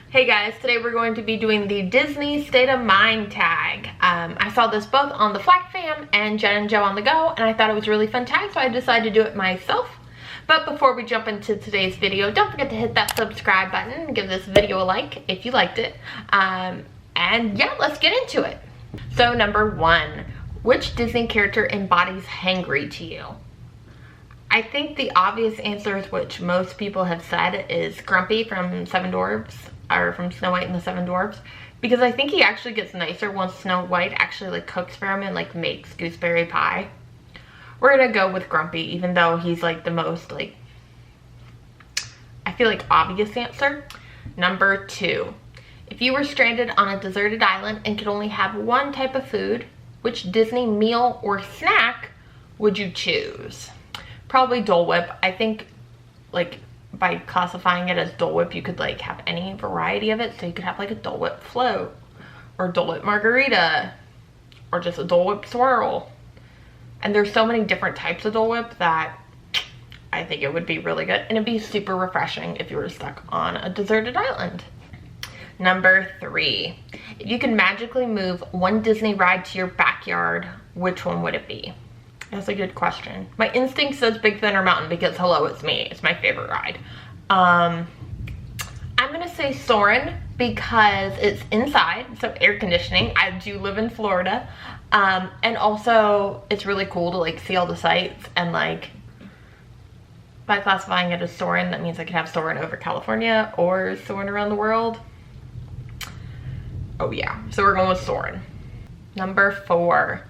Hey guys, today we're going to be doing the Disney State of Mind tag. I saw this both on the Flack Fam and Jen and Joe on the Go, and I thought it was a really fun tag, so I decided to do it myself. But before we jump into today's video, don't forget to hit that subscribe button and give this video a like if you liked it. And yeah, let's get into it. So number 1, which Disney character embodies hangry to you? I think the obvious answer, which most people have said, is Grumpy from Seven Dwarfs, or from Snow White and the Seven Dwarfs, because I think he actually gets nicer once Snow White actually like cooks for him and like makes gooseberry pie. We're gonna go with Grumpy, even though he's like the most like, I feel like, obvious answer. Number 2, if you were stranded on a deserted island and could only have one type of food, which Disney meal or snack would you choose? Probably Dole Whip. I think like by classifying it as Dole Whip, you could like have any variety of it. So you could have like a Dole Whip float, or Dole Whip margarita, or just a Dole Whip swirl. And there's so many different types of Dole Whip that I think it would be really good. And it'd be super refreshing if you were stuck on a deserted island. Number 3, if you could magically move one Disney ride to your backyard, which one would it be? That's a good question. My instinct says Big Thunder Mountain because hello, it's me. It's my favorite ride. I'm gonna say Soarin' because it's inside, so air conditioning. I do live in Florida. And also it's really cool to like see all the sights, and like by classifying it as Soarin', that means I could have Soarin' over California or Soarin' around the world. Oh yeah, so we're going with Soarin'. Number 4.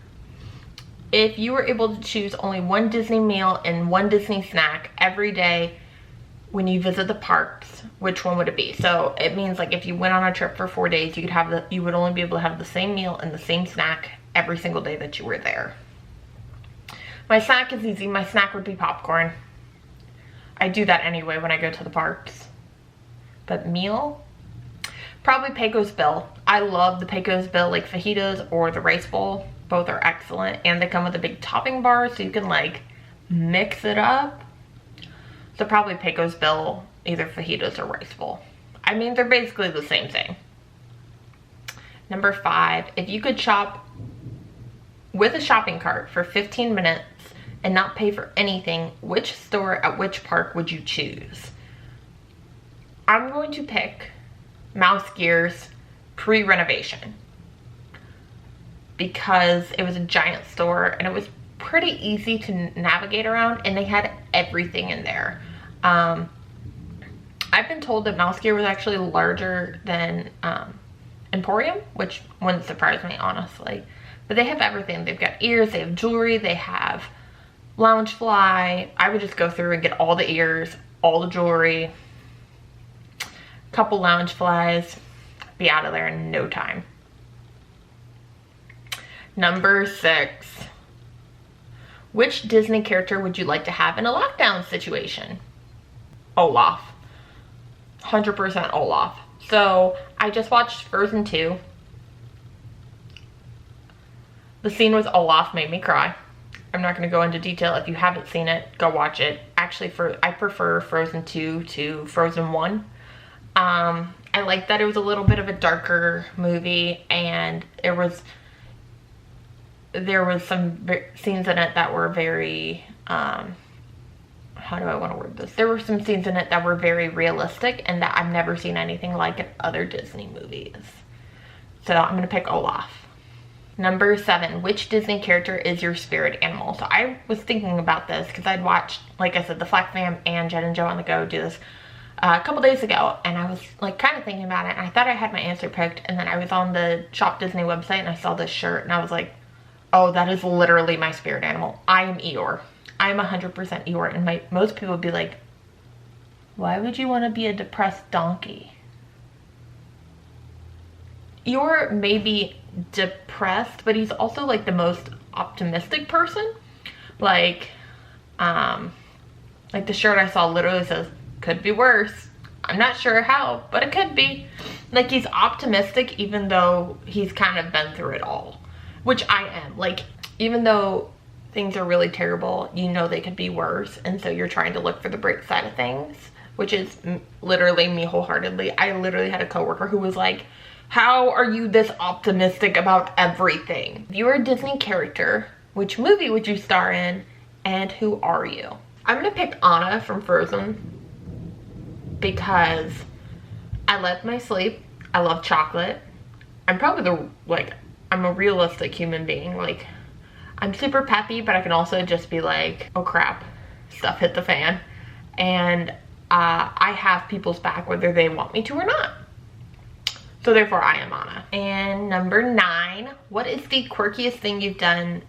If you were able to choose only one Disney meal and one Disney snack every day when you visit the parks, which one would it be? So it means like if you went on a trip for 4 days, you would only be able to have the same meal and the same snack every single day that you were there. My snack is easy. My snack would be popcorn. I do that anyway when I go to the parks. But meal? Probably Pecos Bill. I love the Pecos Bill, like fajitas or the rice bowl. Both are excellent, and they come with a big topping bar so you can like mix it up. So probably Pecos Bill, either fajitas or rice bowl. I mean, they're basically the same thing. Number 5, if you could shop with a shopping cart for 15 minutes and not pay for anything, which store at which park would you choose? I'm going to pick Mouse Gear's pre-renovation, because it was a giant store and it was pretty easy to navigate around, and they had everything in there. I've been told that Mouse Gear was actually larger than Emporium, which wouldn't surprise me, honestly. But they have everything. They've got ears, they have jewelry, they have Loungefly. I would just go through and get all the ears, all the jewelry, couple Loungeflies, be out of there in no time. Number 6, which Disney character would you like to have in a lockdown situation? Olaf. 100% Olaf. So I just watched Frozen 2. The scene with Olaf made me cry. I'm not going to go into detail. If you haven't seen it, go watch it. Actually, I prefer Frozen 2 to Frozen 1. I like that it was a little bit of a darker movie, and there was some scenes in it that were very, how do I want to word this? There were some scenes in it that were very realistic, and that I've never seen anything like in other Disney movies. So I'm going to pick Olaf. Number 7, which Disney character is your spirit animal? So I was thinking about this because I'd watched, like I said, the Flack Fam and Jen and Joe on the Go do this a couple days ago, and I was like kind of thinking about it, and I thought I had my answer picked, and then I was on the Shop Disney website and I saw this shirt and I was like, oh, that is literally my spirit animal. I am Eeyore. I am 100% Eeyore. And most people would be like, why would you want to be a depressed donkey? Eeyore may be depressed, but he's also like the most optimistic person. Like the shirt I saw literally says, could be worse. I'm not sure how, but it could be. Like, he's optimistic even though he's kind of been through it all. Which I am. Like, even though things are really terrible, you know they could be worse, and so you're trying to look for the bright side of things. which is literally me wholeheartedly. I literally had a coworker who was like, how are you this optimistic about everything? If you were a Disney character, which movie would you star in, and who are you? I'm gonna pick Anna from Frozen because I love my sleep. I love chocolate. I'm probably I'm a realistic human being. Like, I'm super peppy, but I can also just be like, oh crap, stuff hit the fan. And I have people's back whether they want me to or not. So therefore I am Anna. And number 9, what is the quirkiest thing you've done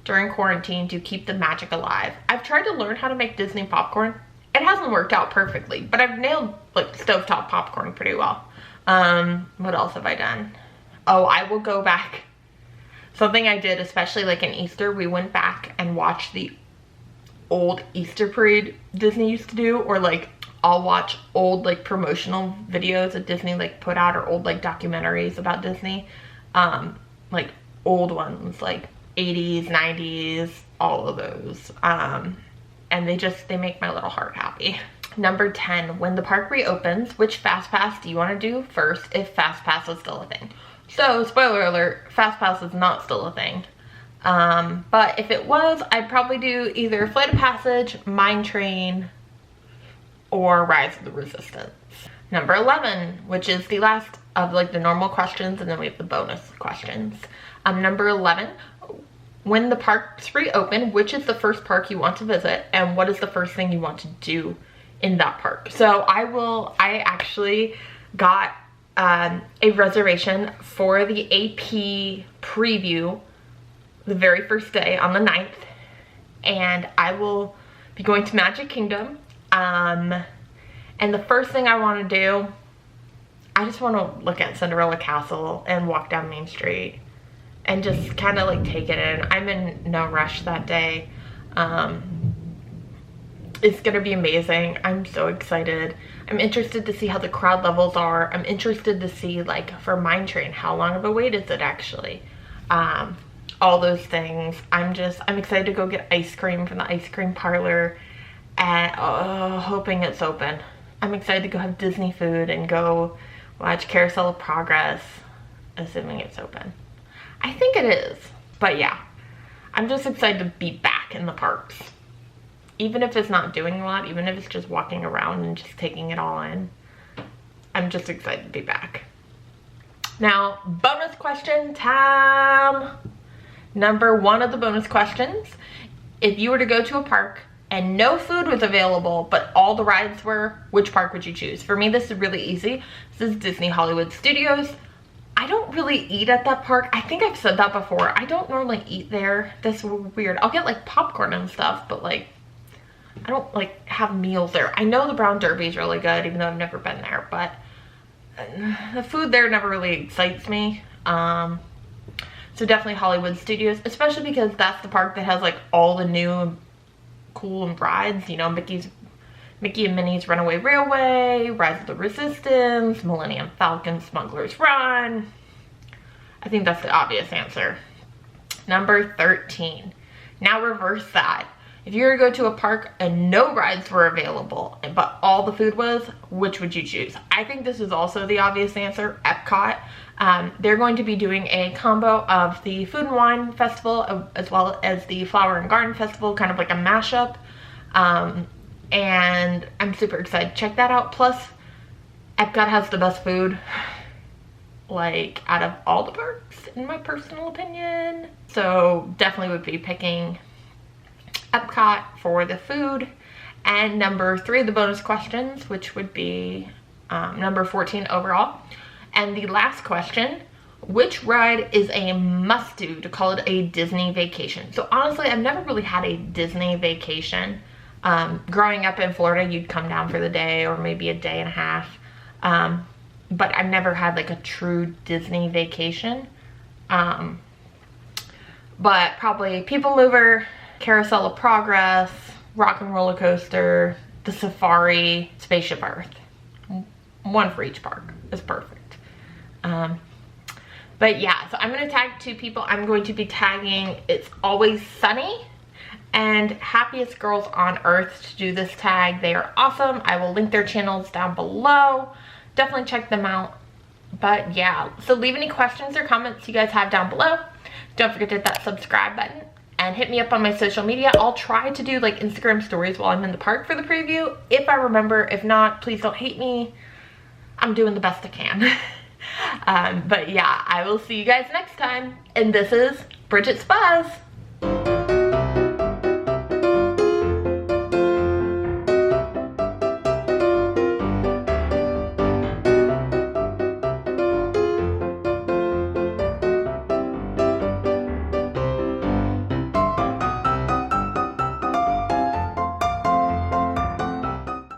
during quarantine to keep the magic alive? I've tried to learn how to make Disney popcorn. It hasn't worked out perfectly, but I've nailed like stovetop popcorn pretty well. What else have I done? Oh, I will go back. Something I did, especially like in Easter, we went back and watched the old Easter parade Disney used to do, or like I'll watch old like promotional videos that Disney like put out, or old like documentaries about Disney, like old ones like 80s, 90s, all of those, and they make my little heart happy. Number 10, when the park reopens, which fast pass do you want to do first if fast pass is still a thing? So spoiler alert, fast pass is not still a thing. But if it was, I'd probably do either Flight of Passage, Mine Train, or Rise of the Resistance. Number 11, which is the last of like the normal questions, and then we have the bonus questions. Number 11, when the parks reopen, which is the first park you want to visit, and what is the first thing you want to do in that park? So I actually got a reservation for the AP preview the very first day on the 9th, and I will be going to Magic Kingdom. And the first thing I want to do, I just want to look at Cinderella Castle and walk down Main Street and just kind of like take it in. I'm in no rush that day. It's gonna be amazing. I'm so excited. I'm interested to see how the crowd levels are. I'm interested to see, like, for Mine Train, how long of a wait is it actually? All those things. I'm excited to go get ice cream from the ice cream parlor, and hoping it's open. I'm excited to go have Disney food and go watch Carousel of Progress, assuming it's open. I think it is, but yeah, I'm just excited to be back in the parks. Even if it's not doing a lot, even if it's just walking around and just taking it all in, I'm just excited to be back. Now, bonus question time. Number 1 of the bonus questions. If you were to go to a park and no food was available, but all the rides were, which park would you choose? For me, this is really easy. This is Disney Hollywood Studios. I don't really eat at that park. I think I've said that before. I don't normally eat there. That's weird. I'll get like popcorn and stuff, but like, I don't like have meals there. I know the Brown Derby is really good, even though I've never been there, but the food there never really excites me. So definitely Hollywood Studios, especially because that's the park that has like all the new cool rides, you know, Mickey and Minnie's Runaway Railway, Rise of the Resistance, Millennium Falcon, Smuggler's Run. I think that's the obvious answer. Number 13. Now reverse that. If you were to go to a park and no rides were available, but all the food was, which would you choose? I think this is also the obvious answer, Epcot. They're going to be doing a combo of the Food and Wine Festival as well as the Flower and Garden Festival, kind of like a mashup. And I'm super excited to check that out. Plus, Epcot has the best food, like, out of all the parks, in my personal opinion. So definitely would be picking Epcot for the food. And number 3 of the bonus questions, which would be number 14 overall. And the last question, which ride is a must-do to call it a Disney vacation? So honestly, I've never really had a Disney vacation. Growing up in Florida, you'd come down for the day or maybe a day and a half. But I've never had like a true Disney vacation. But probably People Mover, Carousel of Progress, Rock and Roller Coaster, the Safari, Spaceship Earth. 1 for each park is perfect. But yeah, so I'm going to tag 2 people. I'm going to be tagging It's Always Sunny and happiest girls on earth to do this tag. They are awesome. I will link their channels down below. Definitely check them out. But yeah, so leave any questions or comments you guys have down below. Don't forget to hit that subscribe button and hit me up on my social media. I'll try to do like Instagram stories while I'm in the park for the preview, if I remember. If not, please don't hate me. I'm doing the best I can. But yeah, I will see you guys next time. And this is Bridgette's Buzz.